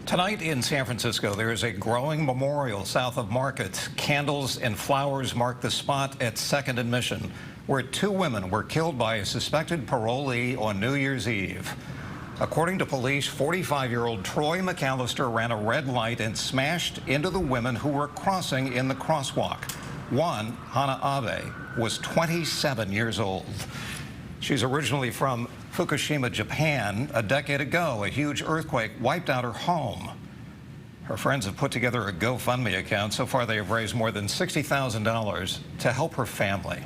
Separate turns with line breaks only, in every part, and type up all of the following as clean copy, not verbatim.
Tonight in San Francisco, there is a growing memorial south of Market. Candles and flowers mark the spot at 2nd and Mission, where 2 women were killed by a suspected parolee on New Year's Eve. According to police, 45-year-old Troy McAllister ran a red light and smashed into the women who were crossing in the crosswalk. One, Hana Abe, was 27 years old. She's originally from Fukushima, Japan. A decade ago, a huge earthquake wiped out her home. Her friends have put together a GoFundMe account. So far, they have raised more than $60,000 to help her family.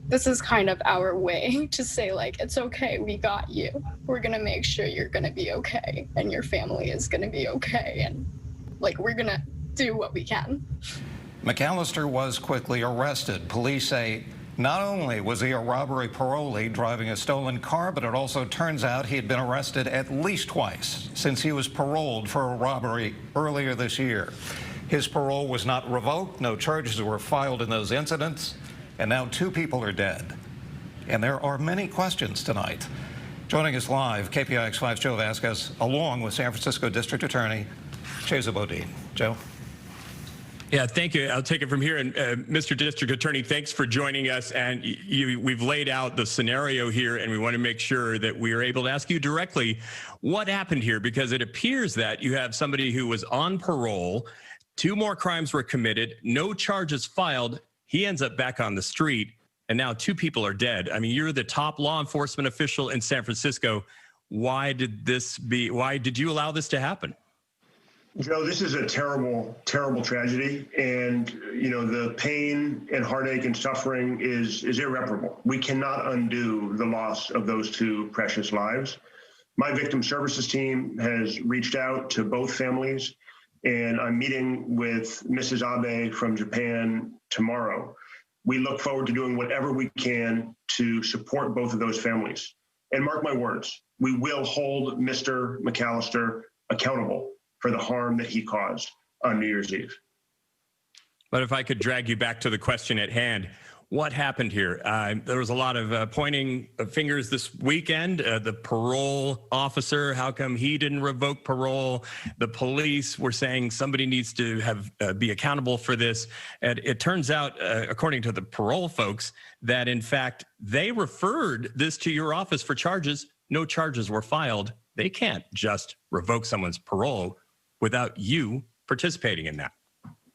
This is kind of our way to say, like, it's okay, we got you. We're gonna make sure you're gonna be okay, and your family is gonna be okay, and, like, we're gonna do what we can.
McAllister was quickly arrested. Police say not only was he a robbery parolee driving a stolen car, but it also turns out he had been arrested at least twice since he was paroled for a robbery earlier this year. His parole was not revoked. No charges were filed in those incidents. And now 2 people are dead. And there are many questions tonight. Joining us live, KPIX 5's Joe Vasquez, along with San Francisco District Attorney Chesa Boudin. Joe?
Yeah, thank you. I'll take it from here. And Mr. District Attorney, thanks for joining us. And we've laid out the scenario here, and we want to make sure that we are able to ask you directly what happened here, because it appears that you have somebody who was on parole, 2 more crimes were committed, no charges filed. He ends up back on the street, and now 2 people are dead. I mean, you're the top law enforcement official in San Francisco. Why did you allow this to happen?
Joe, this is a terrible, terrible tragedy. And, you know, the pain and heartache and suffering is irreparable. We cannot undo the loss of those 2 precious lives. My victim services team has reached out to both families, and I'm meeting with Mrs. Abe from Japan tomorrow. We look forward to doing whatever we can to support both of those families. And mark my words, we will hold Mr. McAllister accountable for the harm that he caused on New Year's Eve.
But if I could drag you back to the question at hand, what happened here? There was a lot of pointing of fingers this weekend. The parole officer, how come he didn't revoke parole? The police were saying somebody needs to be accountable for this. And it turns out, according to the parole folks, that in fact, they referred this to your office for charges. No charges were filed. They can't just revoke someone's parole without you participating in that.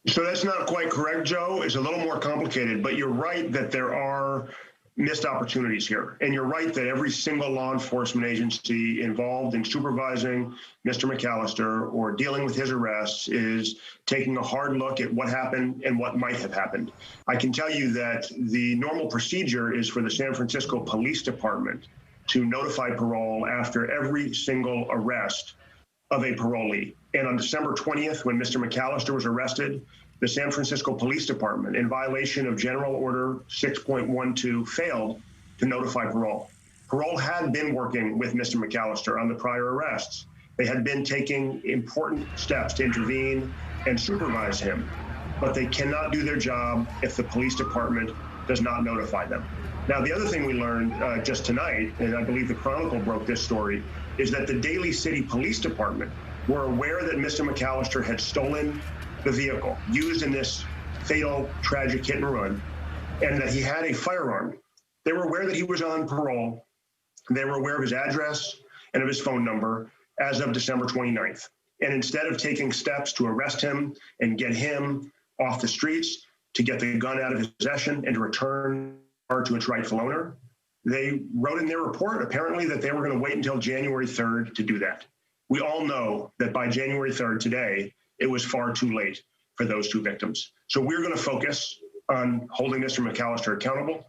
So that's not quite correct, Joe. It's a little more complicated, but you're right that there are missed opportunities here. And you're right that every single law enforcement agency involved in supervising Mr. McAllister or dealing with his arrests is taking a hard look at what happened and what might have happened. I can tell you that the normal procedure is for the San Francisco Police Department to notify parole after every single arrest of a parolee. And on December 20th, when Mr. McAllister was arrested, the San Francisco Police Department, in violation of General Order 6.12, failed to notify parole. Parole had been working with Mr. McAllister on the prior arrests. They had been taking important steps to intervene and supervise him, but they cannot do their job if the police department does not notify them. Now, the other thing we learned just tonight, and I believe the Chronicle broke this story, is that the Daly City Police Department were aware that Mr. McAllister had stolen the vehicle used in this fatal, tragic hit and run, and that he had a firearm. They were aware that he was on parole. They were aware of his address and of his phone number as of December 29th. And instead of taking steps to arrest him and get him off the streets, to get the gun out of his possession and to return to its rightful owner, they wrote in their report, apparently, that they were going to wait until January 3rd to do that. We all know that by January 3rd today, it was far too late for those 2 victims. So we're going to focus on holding Mr. McAllister accountable,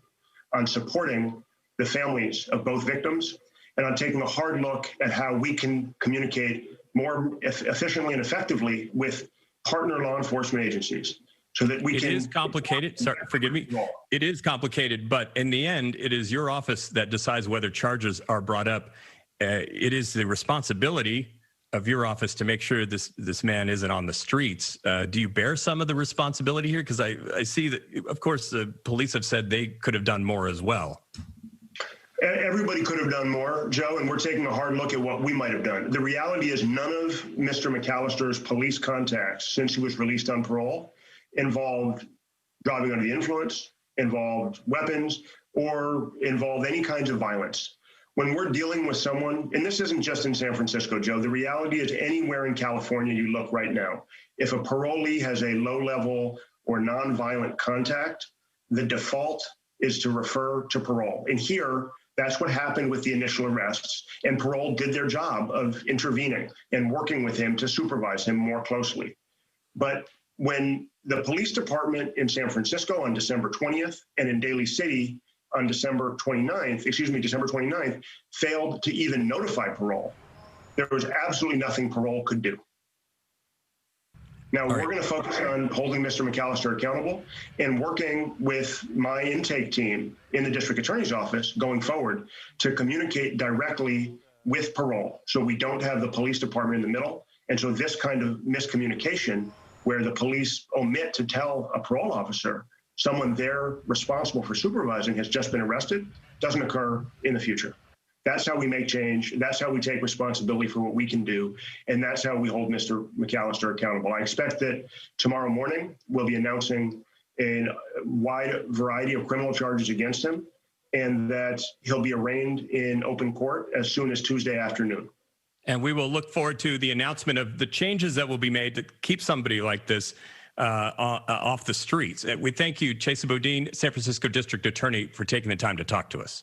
on supporting the families of both victims, and on taking a hard look at how we can communicate more efficiently and effectively with partner law enforcement agencies. So that we can. It
is complicated. Sorry, forgive me. It is complicated, but in the end, it is your office that decides whether charges are brought up. It is the responsibility of your office to make sure this man isn't on the streets. Do you bear some of the responsibility here? Because I see that, of course, the police have said they could have done more as well.
Everybody could have done more, Joe, and we're taking a hard look at what we might have done. The reality is none of Mr. McAllister's police contacts since he was released on parole involved driving under the influence, involved weapons, or involved any kinds of violence. When we're dealing with someone, and this isn't just in San Francisco, Joe, the reality is anywhere in California you look right now, if a parolee has a low-level or nonviolent contact, the default is to refer to parole. And here, that's what happened with the initial arrests, and parole did their job of intervening and working with him to supervise him more closely. But when the police department in San Francisco on December 20th and in Daly City on December 29th, failed to even notify parole, there was absolutely nothing parole could do. Now, we're going to focus on holding Mr. McAllister accountable and working with my intake team in the district attorney's office going forward to communicate directly with parole so we don't have the police department in the middle. And so this kind of miscommunication where the police omit to tell a parole officer someone they're responsible for supervising has just been arrested doesn't occur in the future. That's how we make change. That's how we take responsibility for what we can do. And that's how we hold Mr. McAllister accountable. I expect that tomorrow morning we'll be announcing a wide variety of criminal charges against him and that he'll be arraigned in open court as soon as Tuesday afternoon.
And we will look forward to the announcement of the changes that will be made to keep somebody like this off the streets. We thank you, Chesa Boudin, San Francisco District Attorney, for taking the time to talk to us.